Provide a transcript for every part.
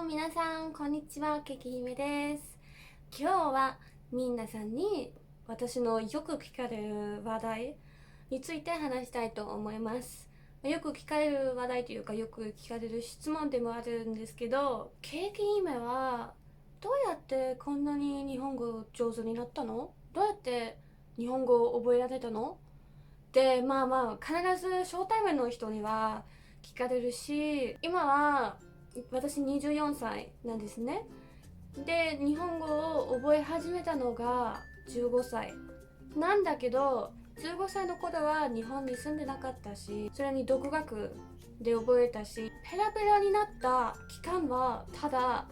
皆さんこんにちは、ケキ姫です。今日は皆さんに私のよく聞かれる話題について話したいと思います。よく聞かれる話題というか、よく聞かれる質問でもあるんですけど、ケキ姫はどうやってこんなに日本語上手になったの？どうやって日本語を覚えられたの？で、必ず初対面の人には聞かれるし、今は私24歳なんですね。で、日本語を覚え始めたのが15歳なんだけど、15歳の頃は日本に住んでなかったし、それに独学で覚えたし、ペラペラになった期間はただ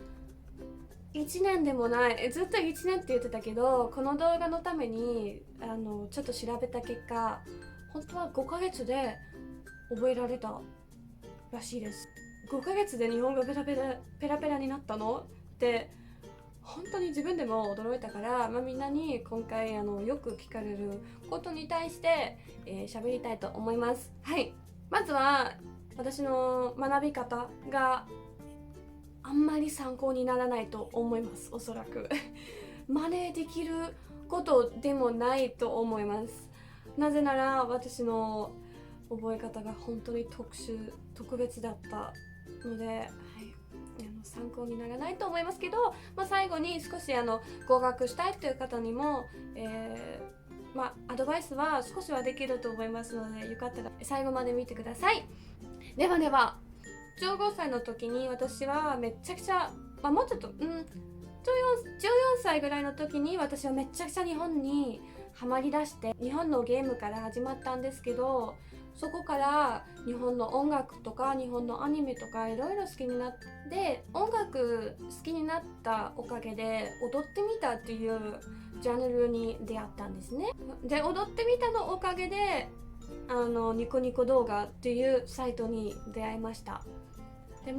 1年でもない。ずっと1年って言ってたけど、この動画のためにちょっと調べた結果、本当は5ヶ月で覚えられたらしいです。5ヶ月で日本語ペラペラになったのって本当に自分でも驚いたから、みんなに今回よく聞かれることに対して喋りたいと思います。はい、まずは私の学び方があんまり参考にならないと思います。おそらく真似できることでもないと思います。なぜなら私の覚え方が本当に特別だったので、はい、参考にならないと思いますけど、最後に少し合格したいという方にも、アドバイスは少しはできると思いますので、よかったら最後まで見てください。では15歳の時に私はめちゃくちゃ、もうちょっと、14歳ぐらいの時に私はめちゃくちゃ日本にハマりだして、日本のゲームから始まったんですけど、そこから日本の音楽とか日本のアニメとかいろいろ好きになって、音楽好きになったおかげで踊ってみたっていうジャンルに出会ったんですね。で、踊ってみたのおかげでニコニコ動画っていうサイトに出会いました。で、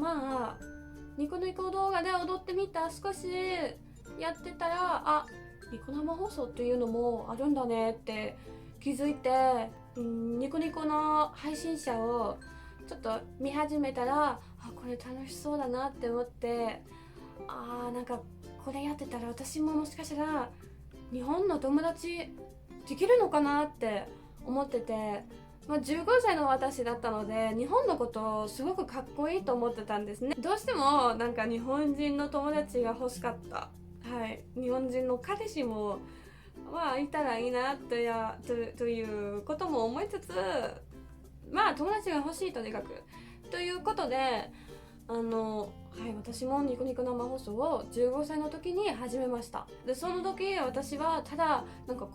ニコニコ動画で踊ってみた少しやってたら、ニコ生放送っていうのもあるんだねって気づいて、ニコニコの配信者をちょっと見始めたら、これ楽しそうだなって思って、なんかこれやってたら私ももしかしたら日本の友達できるのかなって思ってて、15歳の私だったので日本のことをすごくかっこいいと思ってたんですね。どうしてもなんか日本人の友達が欲しかった。はい、日本人の彼氏もいたらいいなということも思いつつ、友達が欲しいとにかくということで、私もニコニコ生放送を15歳の時に始めました。で、その時私はただ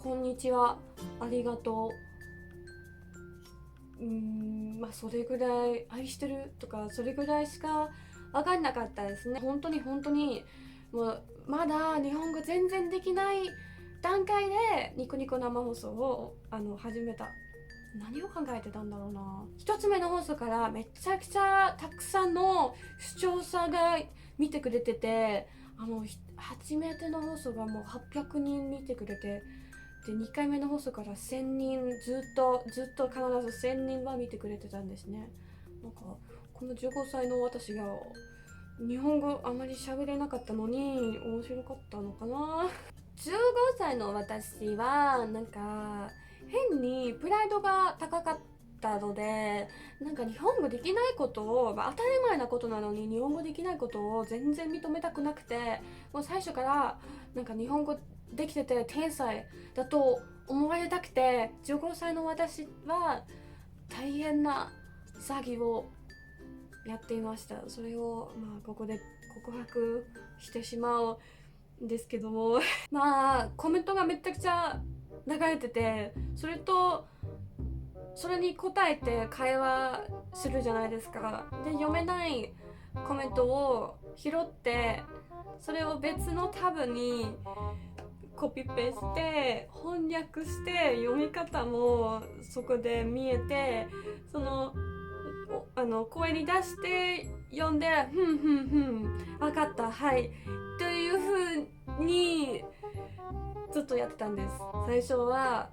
こんにちは、ありがとう、それぐらい、愛してるとかそれぐらいしか分かんなかったですね。本当にもうまだ日本語全然できない段階でニコニコ生放送を始めた。何を考えてたんだろうな。一つ目の放送からめちゃくちゃたくさんの視聴者が見てくれてて、初めての放送がもう800人見てくれて、で2回目の放送から1000人、ずっと必ず1000人は見てくれてたんですね。この15歳の私が日本語あまり喋れなかったのに面白かったのかな。15歳の私は変にプライドが高かったので、日本語できないことを、当たり前なことなのに日本語できないことを全然認めたくなくて、もう最初から日本語できてて天才だと思われたくて、15歳の私は大変な詐欺をやっていました。それをここで告白してしまうんですけどもコメントがめちゃくちゃ流れてて、それに答えて会話するじゃないですか。で、読めないコメントを拾って、それを別のタブにコピペして翻訳して、読み方もそこで見えて、その声に出して読んで、分かった、はいという風にずっとやってたんです。最初は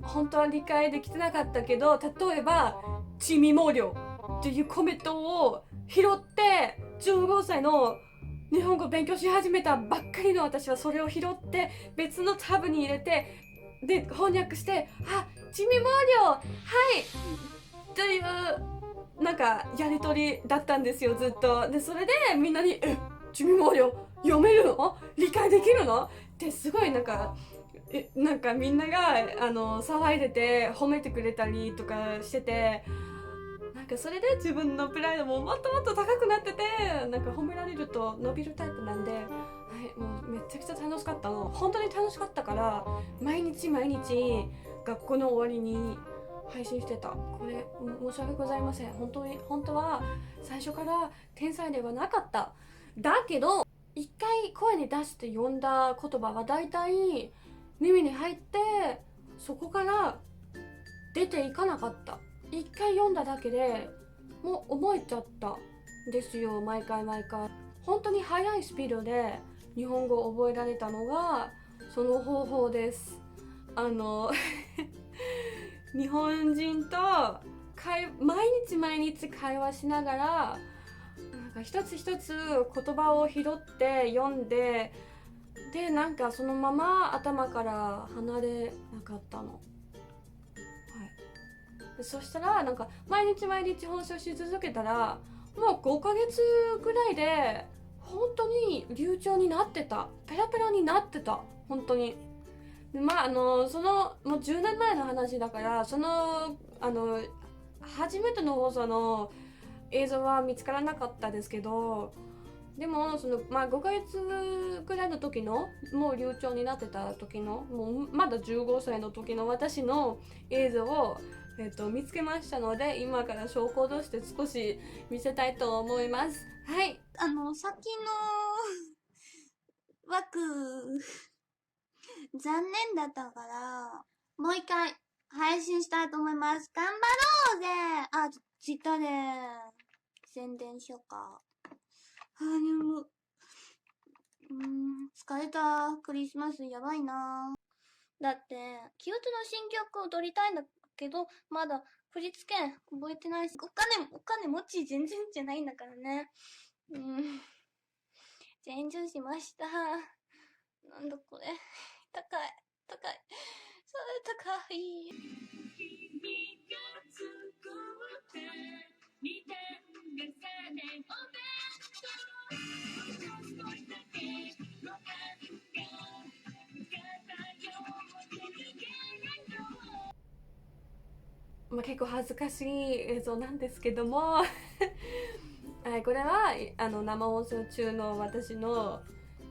本当は理解できてなかったけど、例えば「ちみもりょ」っていうコメントを拾って15歳の日本語勉強し始めたばっかりの私はそれを拾って別のタブに入れて、で翻訳して、あ、地味毛量はいというなんかやり取りだったんですよ、ずっと。でそれでみんなに地味毛量読めるの、理解できるのってすごいなんかみんなが騒いでて褒めてくれたりとかしてて、なんかそれで自分のプライドももっともっと高くなってて、なんか褒められると伸びるタイプなんで、はい、もうめちゃくちゃ楽しかったの。本当に楽しかったから毎日毎日学校の終わりに配信してた。これ申し訳ございません。本当は最初から天才ではなかった。だけど一回声に出して読んだ言葉は大体耳に入って、そこから出ていかなかった。一回読んだだけでもう覚えちゃったんですよ、毎回毎回。本当に速いスピードで日本語を覚えられたのがその方法です。日本人と毎日毎日会話しながら、なんか一つ一つ言葉を拾って読んで、でなんかそのまま頭から離れなかったの。でそしたらなんか毎日毎日放送し続けたら、もう5ヶ月ぐらいで本当に流暢になってた、ペラペラになってた、本当に。でそのもう10年前の話だから、初めての放送の映像は見つからなかったですけど、でも5ヶ月ぐらいの時のもう流暢になってた時の、もうまだ15歳の時の私の映像を、見つけましたので、今から証拠として少し見せたいと思います。はい、さっきの枠残念だったから、もう一回配信したいと思います。頑張ろうぜ。あ、ツイッターで宣伝しようか。眠。疲れた。クリスマスやばいな。だって、キュートの新曲を撮りたいんだけど、まだ振り付け覚えてないし、お金持ち全然じゃないんだからね。全然しました。なんだこれ。高い。それ高い。結構恥ずかしい映像なんですけどもはい、これは生放送中の私の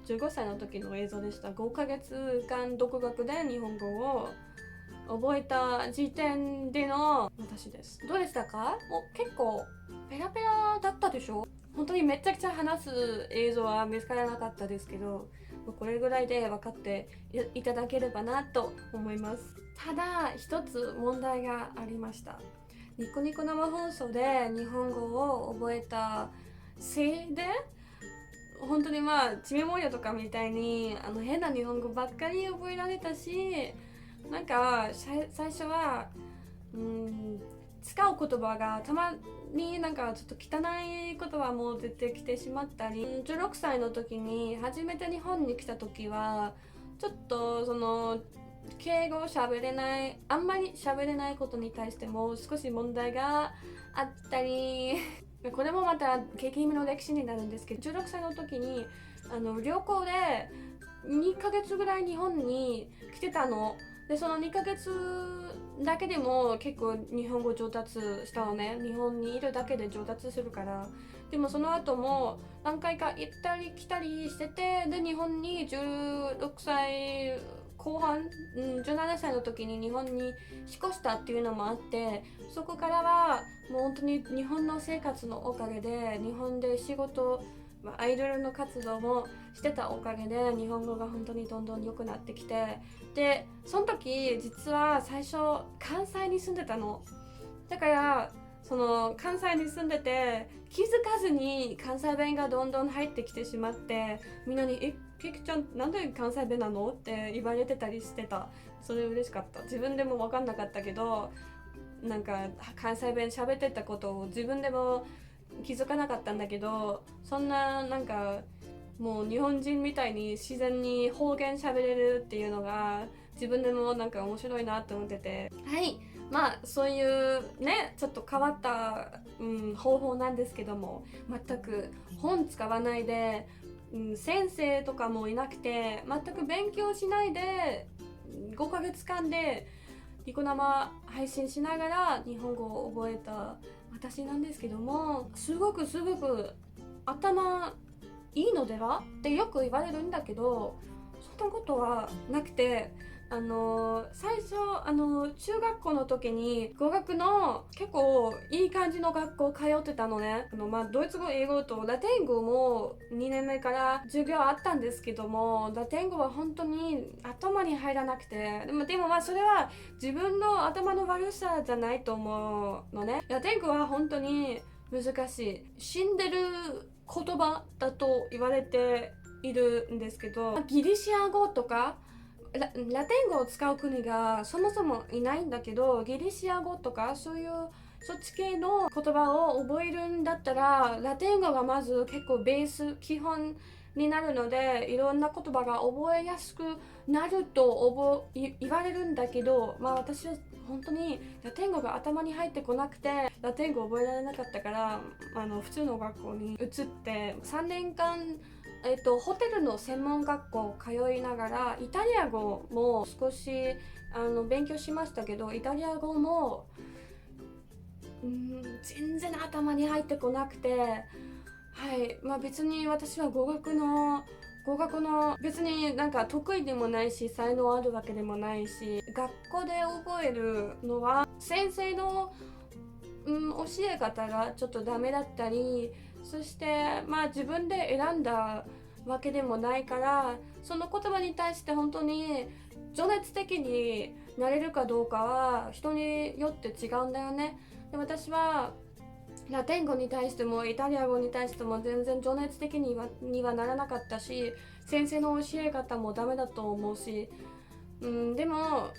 15歳の時の映像でした。5ヶ月間独学で日本語を覚えた時点での私です。どうでしたか？もう結構ペラペラだったでしょ？本当にめちゃくちゃ話す映像は見つからなかったですけど、これぐらいで分かっていただければなと思います。ただ一つ問題がありました。ニコニコ生放送で日本語を覚えたせいで、本当に地名模様とかみたいに変な日本語ばっかり覚えられたし、なんか最初は使う言葉がたまになんかちょっと汚い言葉も出てきてしまったり、16歳の時に初めて日本に来た時はちょっと敬語を喋れない、あんまり喋れないことに対しても少し問題があったりこれもまた激イの歴史になるんですけど、16歳の時に旅行で2ヶ月ぐらい日本に来てたので、その2ヶ月だけでも結構日本語上達したのね。日本にいるだけで上達するから。でもその後も何回か行ったり来たりしてて、で日本に16歳後半、17歳の時に日本に引っ越したっていうのもあって、そこからはもう本当に日本の生活のおかげで、日本で仕事、アイドルの活動もしてたおかげで日本語が本当にどんどん良くなってきて、でその時実は最初関西に住んでたの。だから関西に住んでて気づかずに関西弁がどんどん入ってきてしまって、みんなにケイキちゃんなんで関西弁なのって言われてたりしてた。それ嬉しかった。自分でも分かんなかったけど、なんか関西弁喋ってたことを自分でも気づかなかったんだけど、そんななんかもう日本人みたいに自然に方言喋れるっていうのが自分でもなんか面白いなって思ってて、はい、まあそういうねちょっと変わった、方法なんですけども、全く本使わないで、先生とかもいなくて全く勉強しないで5ヶ月間でニコ生配信しながら日本語を覚えた私なんですけども、すごく頭いいのではってよく言われるんだけど、そんなことはなくて、最初中学校の時に語学の結構いい感じの学校通ってたのね。ドイツ語、英語とラテン語も2年目から授業あったんですけども、ラテン語は本当に頭に入らなくて、でもまあそれは自分の頭の悪さじゃないと思うのね。ラテン語は本当に難しい、死んでる言葉だと言われているんですけど、ギリシア語とかラテン語を使う国がそもそもいないんだけど、ギリシア語とかそういうそっち系の言葉を覚えるんだったらラテン語がまず結構ベース基本になるので、いろんな言葉が覚えやすくなると言われるんだけど、まあ私は本当にラテン語が頭に入ってこなくてラテン語覚えられなかったから、普通の学校に移って3年間ホテルの専門学校通いながらイタリア語も少し勉強しましたけど、イタリア語も全然頭に入ってこなくて、はい、別に私は語学の別になんか得意でもないし才能あるわけでもないし、学校で覚えるのは先生の、教え方がちょっとダメだったり、そして自分で選んだわけでもないから、その言葉に対して本当に情熱的になれるかどうかは人によって違うんだよね。で、私はラテン語に対してもイタリア語に対しても全然情熱的にはならなかったし、先生の教え方もダメだと思うし、でも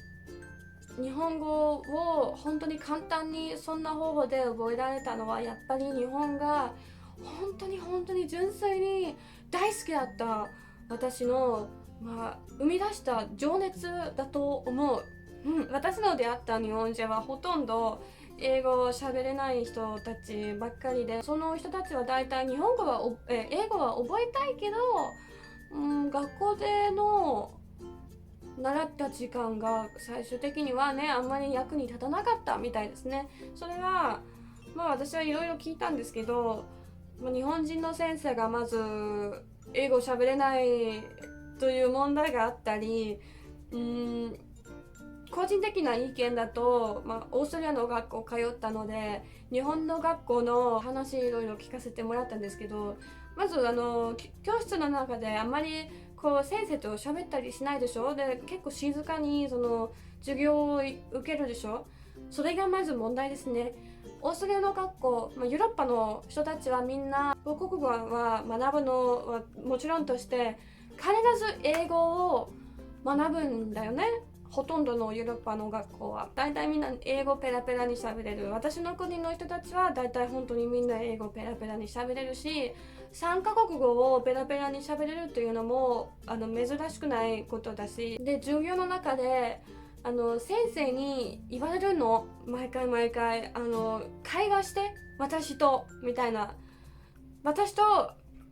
日本語を本当に簡単にそんな方法で覚えられたのはやっぱり日本が本当に純粋に大好きだった私の、生み出した情熱だと思う。私の出会った日本人はほとんど英語を喋れない人たちばっかりで、その人たちは大体英語は覚えたいけど、学校での習った時間が最終的にはねあんまり役に立たなかったみたいですね。それは私はいろいろ聞いたんですけど、日本人の先生がまず英語喋れないという問題があったり、個人的な意見だと、オーストラリアの学校通ったので日本の学校の話いろいろ聞かせてもらったんですけど、まず教室の中であんまり先生と喋ったりしないでしょ。で、結構静かにその授業を受けるでしょ。それがまず問題ですね。オーストラリアの学校、ヨーロッパの人たちはみんな母国語は学ぶのはもちろんとして必ず英語を学ぶんだよね。ほとんどのヨーロッパの学校はだいたいみんな英語ペラペラに喋れる。私の国の人たちはだいたい本当にみんな英語ペラペラに喋れるし、3カ国語をペラペラに喋れるというのも珍しくないことだし、で授業の中で先生に言われるの毎回会話して私とみたいな、私と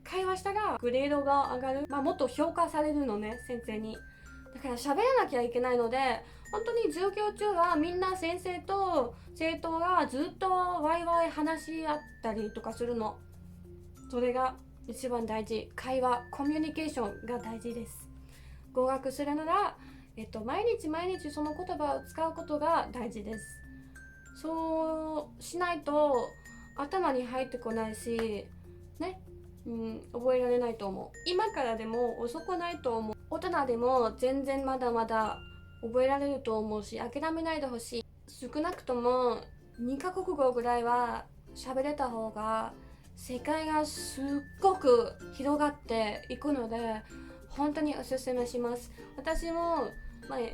会話したらグレードが上がる、もっと評価されるのね、先生に。だから喋らなきゃいけないので、本当に授業中はみんな先生と生徒がずっとワイワイ話し合ったりとかするの。それが一番大事。会話、コミュニケーションが大事です。語学するなら、毎日その言葉を使うことが大事です。そうしないと頭に入ってこないしね、覚えられないと思う。今からでも遅くないと思う。大人でも全然まだまだ覚えられると思うし、諦めないでほしい。少なくとも2カ国語ぐらいは喋れた方が世界がすっごく広がっていくので、本当におすすめします。私も、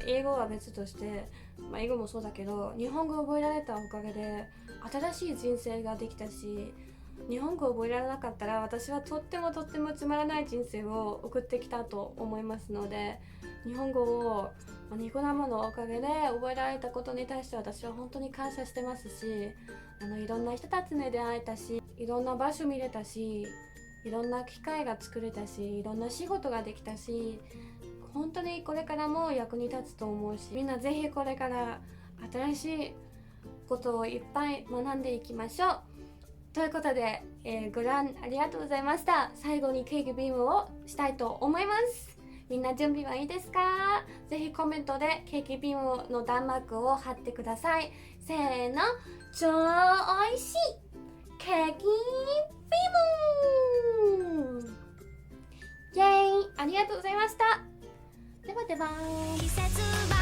英語は別として、英語もそうだけど日本語を覚えられたおかげで新しい人生ができたし、日本語を覚えられなかったら私はとってもつまらない人生を送ってきたと思いますので、日本語をニコ生のおかげで覚えられたことに対して私は本当に感謝してますし、いろんな人たちに出会えたし、いろんな場所見れたし、いろんな機会が作れたし、いろんな仕事ができたし、本当にこれからも役に立つと思うし、みんなぜひこれから新しいことをいっぱい学んでいきましょう。ということで、ご覧ありがとうございました。最後にケーキビームをしたいと思います。みんな準備はいいですか？ぜひコメントでケーキビームの弾幕を貼ってください。せーの、超おいしいケーキビームイェーイ、ありがとうございました。ではでは。季節